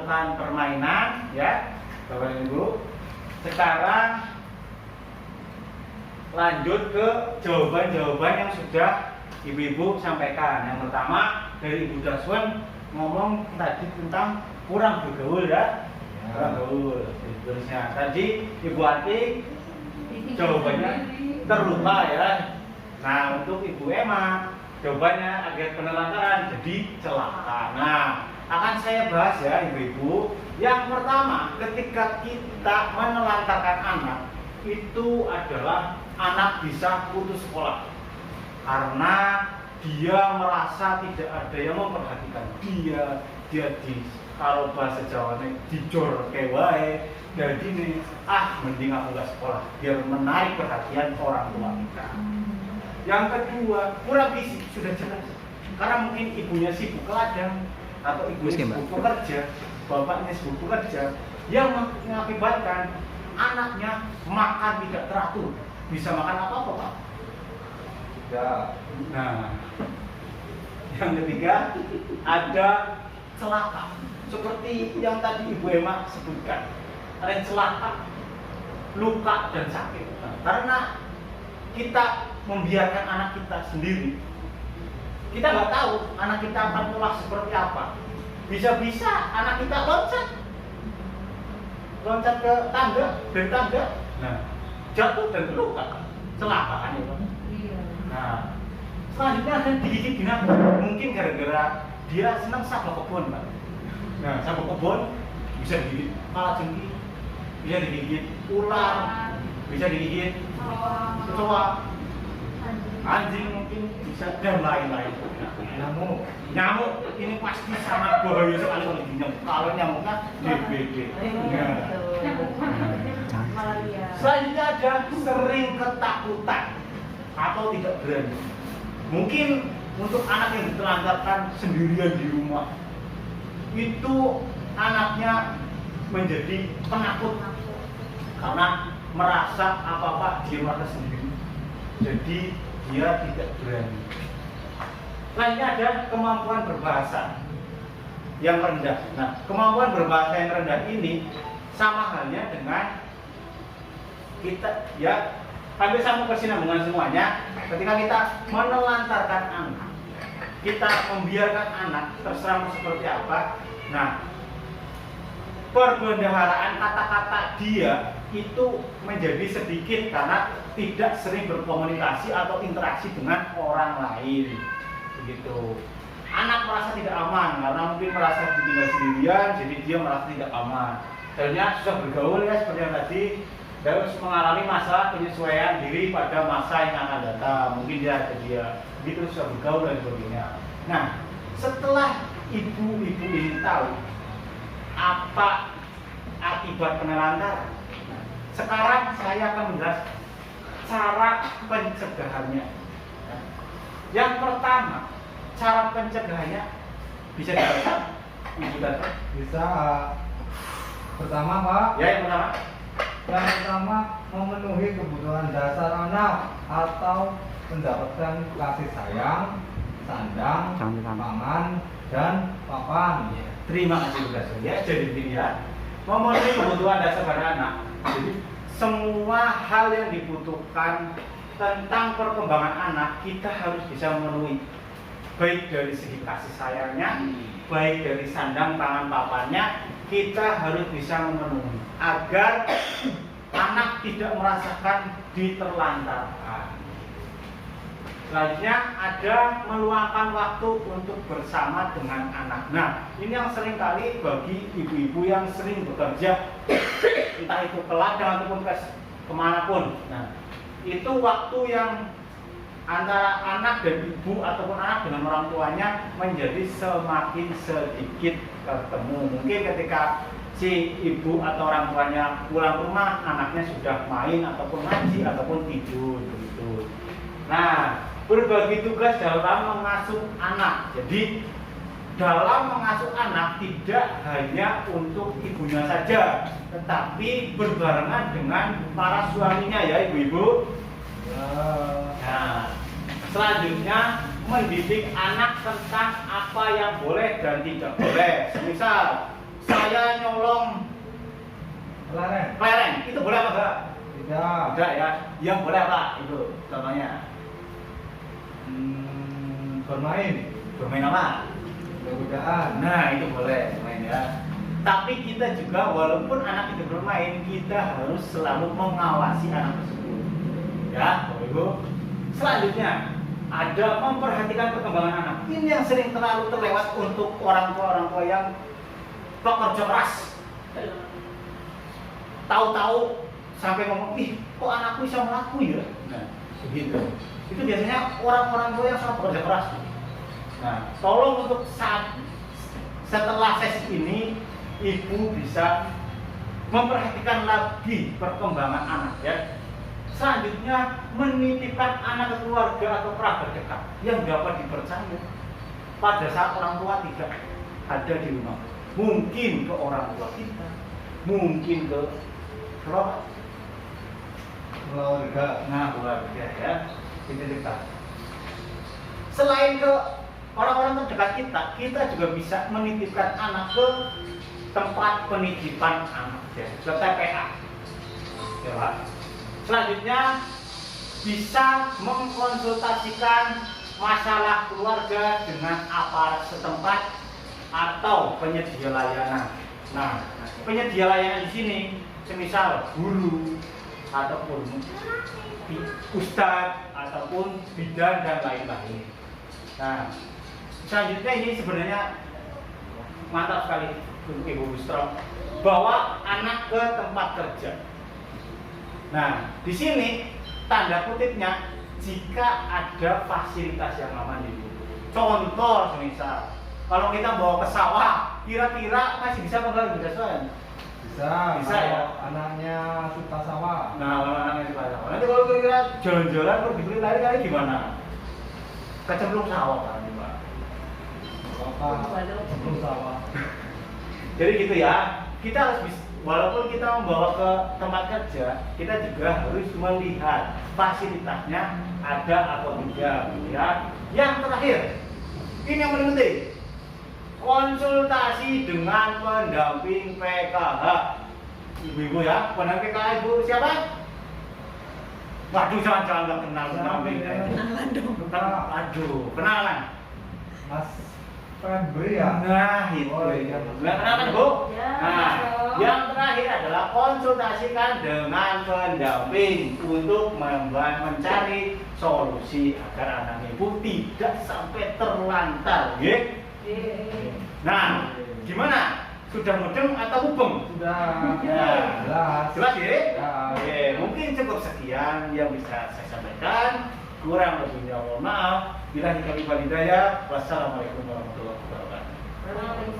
melakukan permainan, ya, Bapak Ibu. Sekarang lanjut ke jawaban-jawaban yang sudah Ibu-ibu sampaikan. Yang pertama dari Ibu Daswan ngomong tadi tentang kurang bergaul, ya. Kurang bergaul. Terusnya tadi Ibu Ati jawabannya terlupa, ya. Nah, untuk Ibu Emma jawabannya agar penelantaran jadi celaka. Nah, akan saya bahas, ya, Ibu-ibu. Yang pertama, ketika kita menelantarkan anak, itu adalah anak bisa putus sekolah karena dia merasa tidak ada yang memperhatikan dia di kalau bahasa Jawanya dijor kewae. Jadi nih, mending aku gak sekolah biar menarik perhatian orang tua kita. Yang kedua, kurang fisik, sudah jelas karena mungkin ibunya sibuk ke ladang atau ibunya sibuk bekerja, bapaknya sibuk bekerja, yang mengakibatkan anaknya makan tidak teratur. Bisa makan apa-apa, Pak? Tidak. Nah, yang ketiga ada celaka, seperti yang tadi Ibu Emma sebutkan. Ada celaka, luka dan sakit. Nah, karena kita membiarkan anak kita sendiri, kita nggak tahu anak kita akan pola seperti apa. Bisa-bisa anak kita loncat ke tangga, dari tangga, nah, jatuh dan terluka, celaka kan itu. Nah, selanjutnya ada digigit binatang, mungkin gara-gara dia senang sabak kebun, Pak. Nah, sabak kebun bisa digigit kalajengking, bisa digigit ular, bisa digigit kecoa, anjing mungkin bisa, dan lain-lain. Nyamuk ini pasti sangat bahaya sekali kalau digigit. Kalau nyamuknya DBD. Selanjutnya ada sering ketakutan atau tidak berani. Mungkin untuk anak yang ditelantarkan sendirian di rumah, itu anaknya menjadi penakut karena merasa apa-apa dia merasa sendiri. Jadi dia tidak berani. Selanjutnya ada kemampuan berbahasa yang rendah. Nah, kemampuan berbahasa yang rendah ini sama halnya dengan kita, ya, hampir sama kesinambungan semuanya. Ketika kita menelantarkan anak, kita membiarkan anak terserah mau seperti apa. Nah, perbendaharaan kata-kata dia itu menjadi sedikit karena tidak sering berkomunikasi atau interaksi dengan orang lain. Begitu. Anak merasa tidak aman karena mungkin merasa ditinggal sendirian, jadi dia merasa tidak aman. Akhirnya susah bergaul, ya, seperti yang tadi. Harus mengalami masa penyesuaian diri pada masa yang akan datang. Mungkin dia begitu susah bergaul dan sebagainya. Nah, setelah ibu-ibu ini tahu apa akibat penelantaran, sekarang saya akan menjelaskan cara pencegahannya. Yang pertama, cara pencegahannya bisa dijelaskan, Ibu Tata? Bisa. Pertama, Pak. Ya, yang pertama. Yang pertama, memenuhi kebutuhan dasar anak atau mendapatkan kasih sayang, sandang, pangan, dan papan. Ya, terima kasih Bu Dasar. Ya, jadi begini, ya. Memenuhi kebutuhan dasar pada anak. Jadi semua hal yang dibutuhkan tentang perkembangan anak kita harus bisa memenuhi. Baik dari segi kasih sayangnya, baik dari sandang pangan papannya, kita harus bisa memenuhi agar anak tidak merasakan diterlantarkan. Selanjutnya ada meluangkan waktu untuk bersama dengan anak. Nah, ini yang sering kali bagi ibu-ibu yang sering bekerja, entah itu ke ladang ataupun kemanapun. Nah, itu waktu yang antara anak dan ibu ataupun anak dengan orang tuanya menjadi semakin sedikit ketemu. Mungkin ketika si ibu atau orang tuanya pulang rumah, anaknya sudah main ataupun ngaji ataupun tidur begitu. Nah, berbagi tugas dalam mengasuh anak. Jadi dalam mengasuh anak tidak hanya untuk ibunya saja, tetapi berbarengan dengan para suaminya, ya, ibu-ibu. Nah, selanjutnya mendidik anak tentang apa yang boleh dan tidak boleh. Misal saya nyolong kelereng, itu boleh apa enggak? Tidak ya. Yang boleh apa? Itu contohnya. Bermain apa? Kuda-kudaan. Nah, itu boleh main ya. Tapi kita juga walaupun anak itu bermain, kita harus selalu mengawasi anak tersebut. Ya, Bapak Ibu. Selanjutnya ada memperhatikan perkembangan anak. Ini yang sering terlalu terlewat untuk orang tua yang pekerja keras. Tahu-tahu sampai ngomong, ih kok anakku bisa melaku ya? Nah, begitu. Itu biasanya orang-orang tua yang sangat bekerja keras. Nah, tolong untuk setelah sesi ini, ibu bisa memperhatikan lagi perkembangan anak ya. Selanjutnya menitipkan anak ke keluarga atau kerabat dekat yang dapat dipercaya pada saat orang tua tidak ada di rumah. Mungkin ke orang tua kita, mungkin ke keluarga. Nah, keluarga ya. Ini dekat. Selain ke orang-orang terdekat kita, kita juga bisa menitipkan anak ke tempat penitipan anak ya, ke TPA. Ya, Pak. Selanjutnya bisa mengkonsultasikan masalah keluarga dengan aparat setempat atau penyedia layanan. Nah, penyedia layanan di sini semisal guru ataupun ustadz ataupun bidan dan lain-lain. Nah, selanjutnya ini sebenarnya mantap sekali untuk Ibu Busro, bawa anak ke tempat kerja. Nah, di sini tanda kutipnya jika ada fasilitas yang aman itu. Contoh semisal, kalau kita bawa ke sawah, kira-kira masih bisa apa enggak Bisa ya. Anaknya suka sawah. Nah, kalau anaknya suka sawah. Nanti kalau kira-kira jalan-jalan pergi beli lari gimana? Kecemplung sawah kan, Pak. Kecemplung sawah. Jadi gitu ya. Kita harus bisa, walaupun kita membawa ke tempat kerja, kita juga harus melihat fasilitasnya ada atau tidak, ya. Yang terakhir, ini yang paling penting. Konsultasi dengan pendamping PKH. Ibu-ibu ya, pendamping PKH ibu siapa? Waduh, jangan nggak kenal pendamping. Kenalan dong. Aduh, kenalan. Mas Febri ya? Nah, itu. Oh, iya. Nggak kenalan, Bu? Ya, Nah, dong. yang terakhir adalah konsultasikan dengan pendamping untuk mencari solusi agar anak ibu tidak sampai terlantar, ya. Nah, gimana? Sudah mudeng atau mubeng? Sudah. Ya. Jelas. Jelas ya? Ya. Oke, mungkin cukup sekian yang bisa saya sampaikan. Kurang lebihnya mohon maaf. Bila hikmah walhidayah. Wassalamualaikum warahmatullahi wabarakatuh.